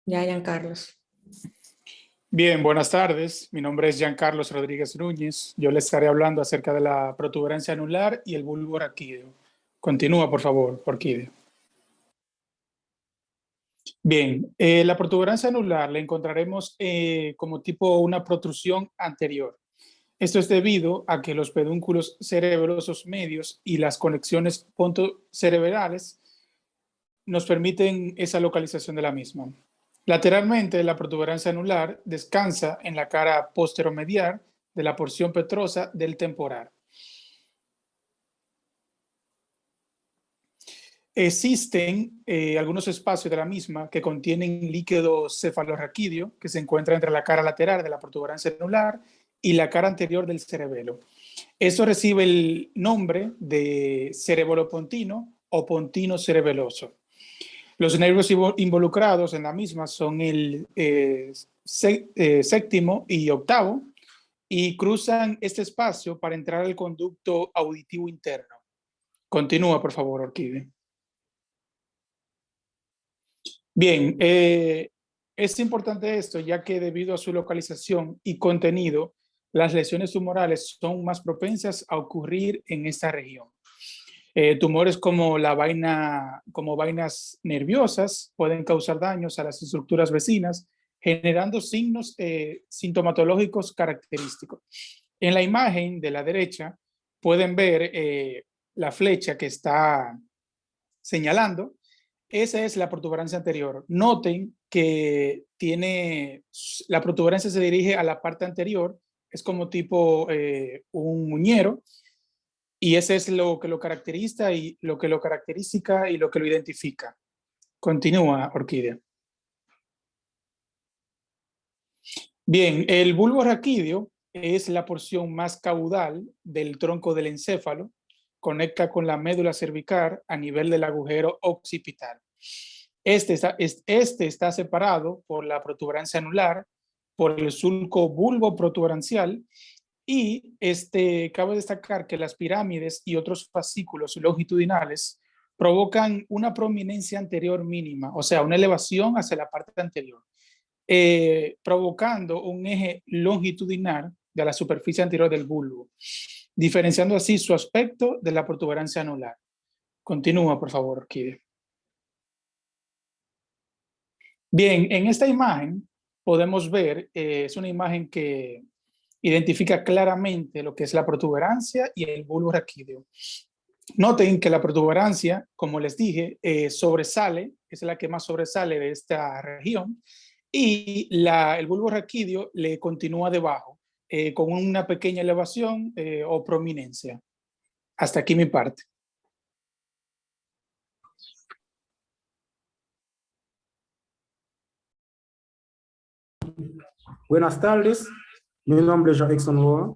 Ya, Giancarlos. Bien, buenas tardes. Mi nombre es Giancarlos Rodríguez Núñez. Yo les estaré hablando acerca de la protuberancia anular y el bulbo raquídeo. Continúa, por favor, Orquídeo. Bien, la protuberancia anular la encontraremos como tipo una protrusión anterior. Esto es debido a que los pedúnculos cerebelosos medios y las conexiones pontocerebrales nos permiten esa localización de la misma. Lateralmente, la protuberancia anular descansa en la cara posteromedial de la porción petrosa del temporal. Existen algunos espacios de la misma que contienen líquido cefalorraquídeo que se encuentra entre la cara lateral de la protuberancia anular y la cara anterior del cerebelo. Esto recibe el nombre de cerebelo-pontino o pontino cerebeloso. Los nervios involucrados en la misma son el séptimo y octavo y cruzan este espacio para entrar al conducto auditivo interno. Continúa, por favor, Orquídea. Bien, es importante esto ya que debido a su localización y contenido, las lesiones tumorales son más propensas a ocurrir en esta región. Tumores como vainas nerviosas pueden causar daños a las estructuras vecinas, generando signos sintomatológicos característicos. En la imagen de la derecha pueden ver la flecha que está señalando. Esa es la protuberancia anterior. Noten que la protuberancia se dirige a la parte anterior, es como tipo un muñero, y ese es lo que lo caracteriza y lo que lo identifica. Continúa, Orquídea. Bien, el bulbo raquídeo es la porción más caudal del tronco del encéfalo, conecta con la médula cervical a nivel del agujero occipital. Este está separado por la protuberancia anular, por el sulco bulbo protuberancial y cabe destacar que las pirámides y otros fascículos longitudinales provocan una prominencia anterior mínima, o sea, una elevación hacia la parte anterior, provocando un eje longitudinal de la superficie anterior del bulbo, diferenciando así su aspecto de la protuberancia anular. Continúa, por favor, Orquídea. Bien, en esta imagen podemos ver, es una imagen que identifica claramente lo que es la protuberancia y el bulbo raquídeo. Noten que la protuberancia, como les dije, sobresale, es la que más sobresale de esta región, y el bulbo raquídeo le continúa debajo, con una pequeña elevación o prominencia. Hasta aquí mi parte. Buenas tardes, mi nombre es Jackson Loa.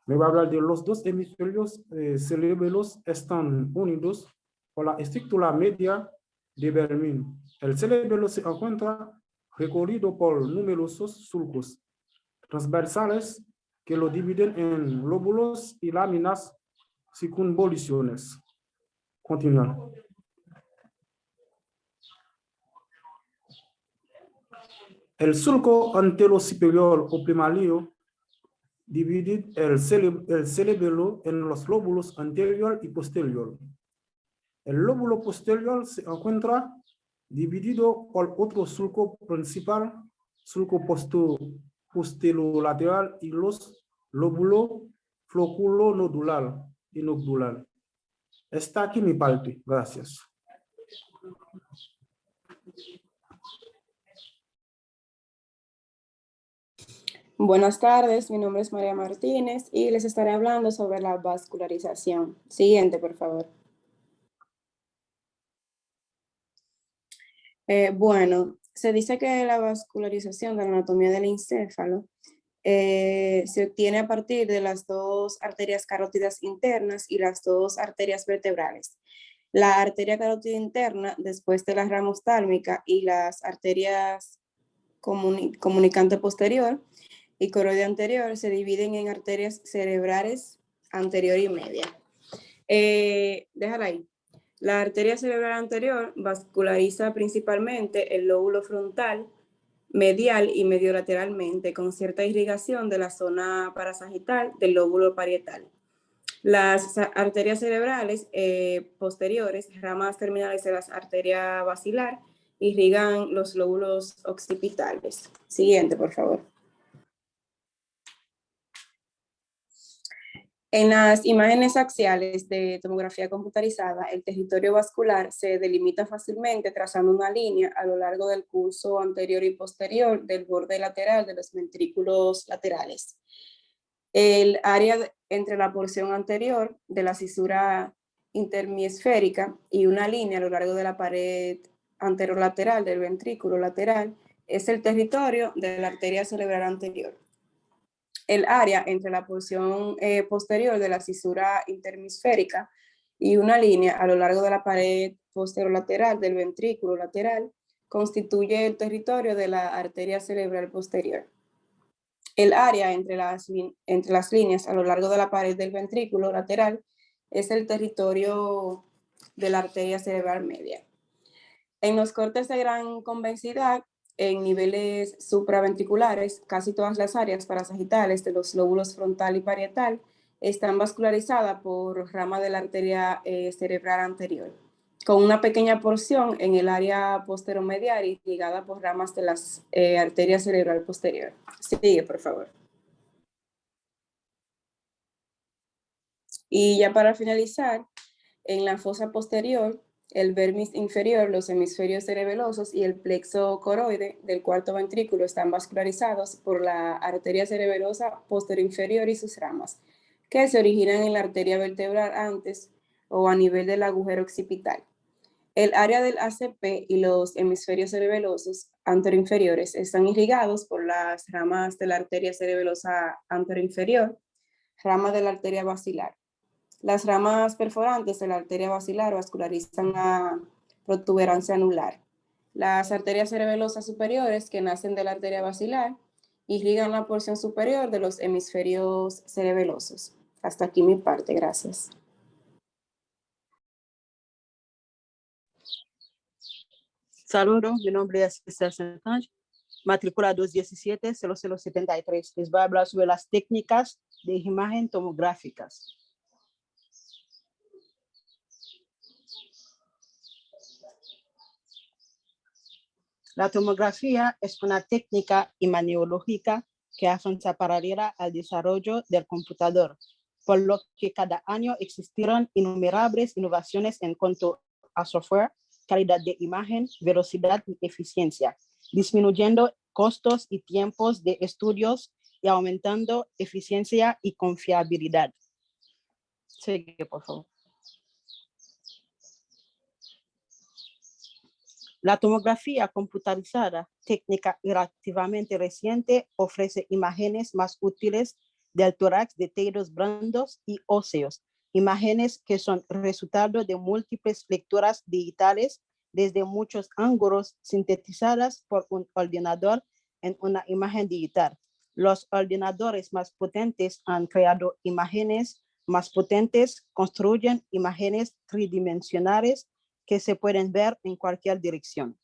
Me voy a hablar de los dos hemisferios cerebelos están unidos por la estructura media de Bermin. El cerebelo se encuentra recorrido por numerosos surcos transversales que lo dividen en lóbulos y láminas circunvoluciones. Continúa. El surco anterosuperior o primario divide el cerebelo en los lóbulos anterior y posterior. El lóbulo posterior se encuentra dividido por otro surco principal, surco posterolateral y los lóbulos floculonodular y nodular. Está aquí mi parte. Gracias. Buenas tardes, mi nombre es María Martínez y les estaré hablando sobre la vascularización. Siguiente, por favor. Bueno, se dice que la vascularización de la anatomía del encéfalo se obtiene a partir de las dos arterias carótidas internas y las dos arterias vertebrales. La arteria carótida interna, después de la rama oftálmica, y las arterias comunicante posterior y coroide anterior se dividen en arterias cerebrales anterior y media. Déjala ahí. La arteria cerebral anterior vasculariza principalmente el lóbulo frontal, medial y mediolateralmente, con cierta irrigación de la zona parasagital del lóbulo parietal. Las arterias cerebrales posteriores, ramas terminales de la arteria basilar, irrigan los lóbulos occipitales. Siguiente, por favor. En las imágenes axiales de tomografía computarizada, el territorio vascular se delimita fácilmente trazando una línea a lo largo del curso anterior y posterior del borde lateral de los ventrículos laterales. El área entre la porción anterior de la cisura interhemisférica y una línea a lo largo de la pared anterolateral del ventrículo lateral es el territorio de la arteria cerebral anterior. El área entre la porción posterior de la cisura interhemisférica y una línea a lo largo de la pared posterolateral del ventrículo lateral constituye el territorio de la arteria cerebral posterior. El área entre las líneas a lo largo de la pared del ventrículo lateral es el territorio de la arteria cerebral media. En los cortes de gran convexidad, en niveles supraventriculares, casi todas las áreas parasagitales de los lóbulos frontal y parietal están vascularizadas por rama de la arteria cerebral anterior, con una pequeña porción en el área posteromedial y ligada por ramas de las arterias cerebral posterior. Sigue, por favor. Y ya para finalizar, en la fosa posterior, el vermis inferior, los hemisferios cerebelosos y el plexo coroide del cuarto ventrículo están vascularizados por la arteria cerebelosa posterior-inferior y sus ramas, que se originan en la arteria vertebral antes o a nivel del agujero occipital. El área del ACP y los hemisferios cerebelosos anteroinferiores están irrigados por las ramas de la arteria cerebelosa anteroinferior, rama de la arteria basilar. Las ramas perforantes de la arteria basilar vascularizan la protuberancia anular. Las arterias cerebelosas superiores que nacen de la arteria basilar irrigan la porción superior de los hemisferios cerebelosos. Hasta aquí mi parte, gracias. Saludos, mi nombre es Cristel Santange, matrícula 217-0073. Les voy a hablar sobre las técnicas de imagen tomográficas. La tomografía es una técnica imageneológica que avanza paralela al desarrollo del computador, por lo que cada año existieron innumerables innovaciones en cuanto a software, calidad de imagen, velocidad y eficiencia, disminuyendo costos y tiempos de estudios y aumentando eficiencia y confiabilidad. Sigue, por favor. La tomografía computarizada, técnica relativamente reciente, ofrece imágenes más útiles del tórax de tejidos blandos y óseos, imágenes que son resultado de múltiples lecturas digitales desde muchos ángulos sintetizadas por un ordenador en una imagen digital. Los ordenadores más potentes han creado imágenes más potentes, construyen imágenes tridimensionales que se pueden ver en cualquier dirección.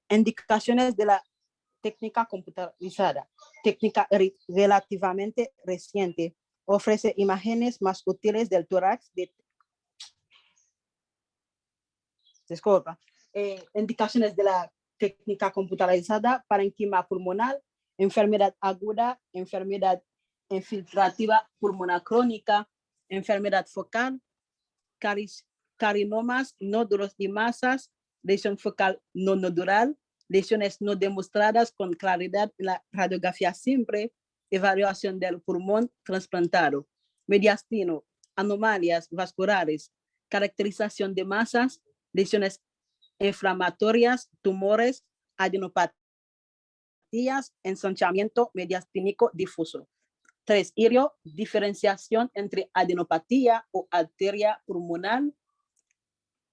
Indicaciones de la técnica computarizada. Técnica relativamente reciente. Ofrece imágenes más útiles del tórax. Indicaciones de la técnica computarizada: parénquima pulmonar, enfermedad aguda, enfermedad infiltrativa pulmonar crónica, enfermedad focal, carinomas, nódulos y masas, lesión focal no nodular, lesiones no demostradas con claridad en la radiografía simple, evaluación del pulmón trasplantado, mediastino, anomalias vasculares, caracterización de masas, lesiones inflamatorias, tumores, adenopatías, ensanchamiento mediastínico difuso. 3. Diferenciación entre adenopatía o arteria pulmonar,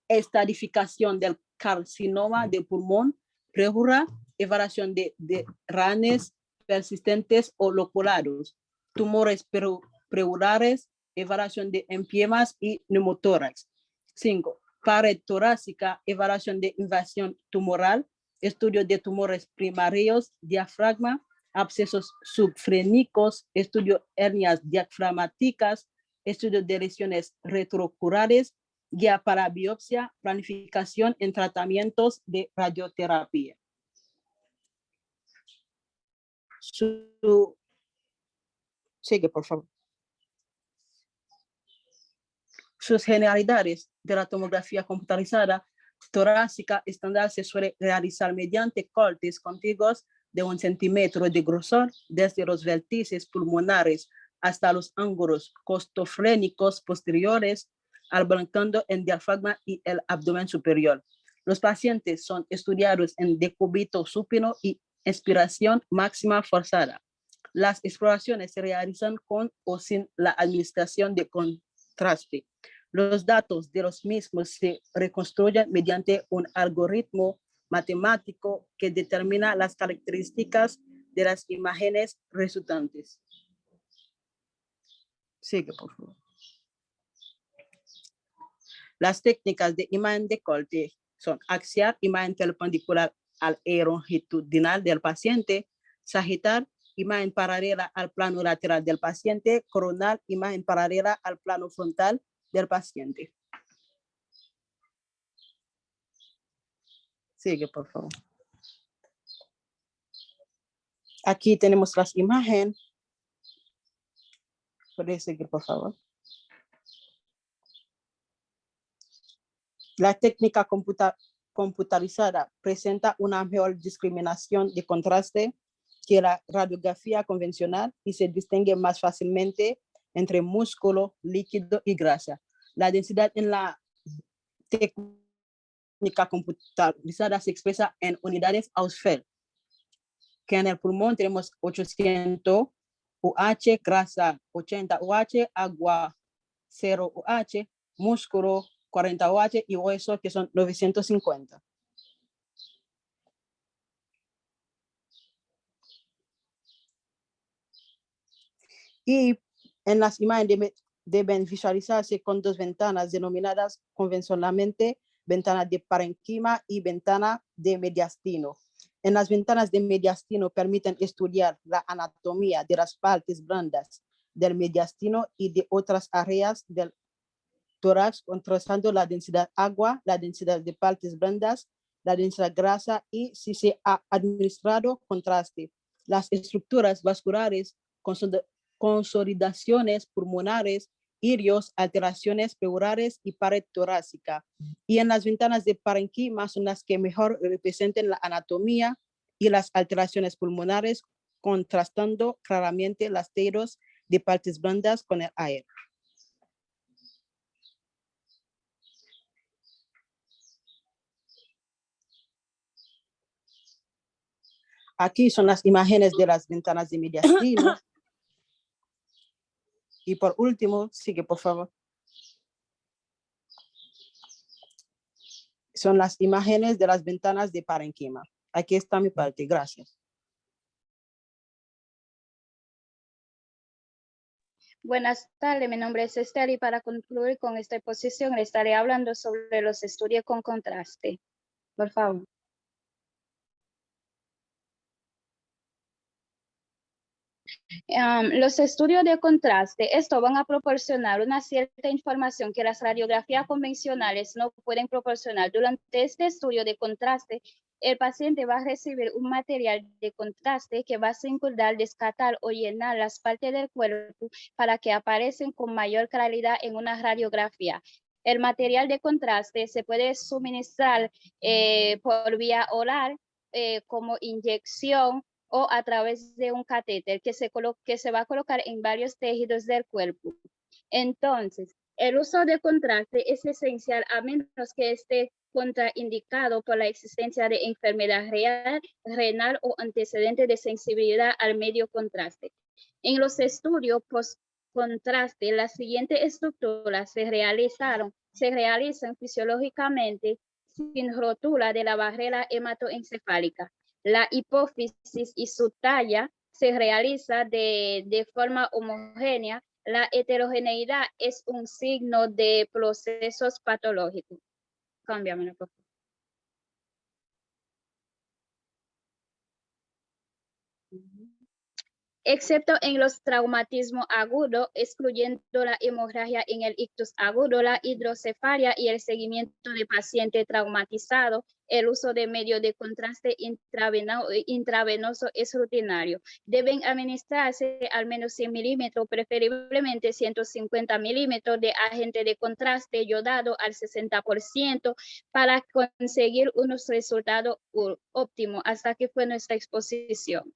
estadificación del carcinoma de pulmón, pleura, evaluación de ranes persistentes o loculados, tumores pleurales, evaluación de empiemas y neumotórax. 5. Pared torácica, evaluación de invasión tumoral, estudio de tumores primarios, diafragma, abscesos subfrénicos, estudio hernias diafragmáticas, estudio de lesiones retrocurales, guía para biopsia, planificación en tratamientos de radioterapia. Sigue, por favor. Sus generalidades de la tomografía computarizada torácica estándar se suele realizar mediante cortes contiguos de 1 centímetro de grosor desde los vértices pulmonares hasta los ángulos costofrénicos posteriores, abarcando el diafragma y el abdomen superior. Los pacientes son estudiados en decúbito supino y expiración máxima forzada. Las exploraciones se realizan con o sin la administración de contraste. Los datos de los mismos se reconstruyen mediante un algoritmo matemático que determina las características de las imágenes resultantes. Sigue, por favor. Las técnicas de imagen de corte son axial, imagen perpendicular al eje longitudinal del paciente, sagital, imagen paralela al plano lateral del paciente, coronal, imagen paralela al plano frontal del paciente. Sigue, por favor. Aquí tenemos las imágenes. ¿Puede seguir, por favor? La técnica computarizada presenta una mejor discriminación de contraste que la radiografía convencional y se distingue más fácilmente entre músculo, líquido y grasa. La densidad en la técnica computarizada se expresa en unidades Ausfeld, que en el pulmón tenemos 800 UH, grasa 80 UH, agua 0 UH, músculo 40 UH y hueso que son 950. Y en las imágenes deben visualizarse con dos ventanas denominadas convencionalmente ventana de parénquima y ventana de mediastino. En las ventanas de mediastino permiten estudiar la anatomía de las partes blandas del mediastino y de otras áreas del tórax, contrastando la densidad agua, la densidad de partes blandas, la densidad grasa y si se ha administrado contraste. Las estructuras vasculares, consolidaciones pulmonares, irios, alteraciones pleurales y pared torácica. Y en las ventanas de parénquima son las que mejor representan la anatomía y las alteraciones pulmonares, contrastando claramente las teros de partes blandas con el aire. Aquí son las imágenes de las ventanas de mediastino. Y por último, sigue por favor. Son las imágenes de las ventanas de parénquima. Aquí está mi parte, gracias. Buenas tardes, mi nombre es Esther y para concluir con esta exposición le estaré hablando sobre los estudios con contraste. Por favor. Los estudios de contraste, esto van a proporcionar una cierta información que las radiografías convencionales no pueden proporcionar. Durante este estudio de contraste, el paciente va a recibir un material de contraste que va a circundar, descartar o llenar las partes del cuerpo para que aparecen con mayor claridad en una radiografía. El material de contraste se puede suministrar por vía oral como inyección o a través de un catéter que se va a colocar en varios tejidos del cuerpo. Entonces, el uso de contraste es esencial a menos que esté contraindicado por la existencia de enfermedad renal o antecedente de sensibilidad al medio contraste. En los estudios post-contraste, las siguientes estructuras se realizan fisiológicamente sin rotura de la barrera hematoencefálica. La hipófisis y su talla se realiza de forma homogénea La heterogeneidad es un signo de procesos patológicos. Cámbiamelo, por favor. Excepto en los traumatismos agudos, excluyendo la hemorragia en el ictus agudo, la hidrocefalia y el seguimiento de paciente traumatizado, el uso de medios de contraste intravenoso es rutinario. Deben administrarse al menos 100 milímetros, preferiblemente 150 milímetros de agente de contraste yodado al 60% para conseguir unos resultados óptimos. Hasta aquí fue nuestra exposición.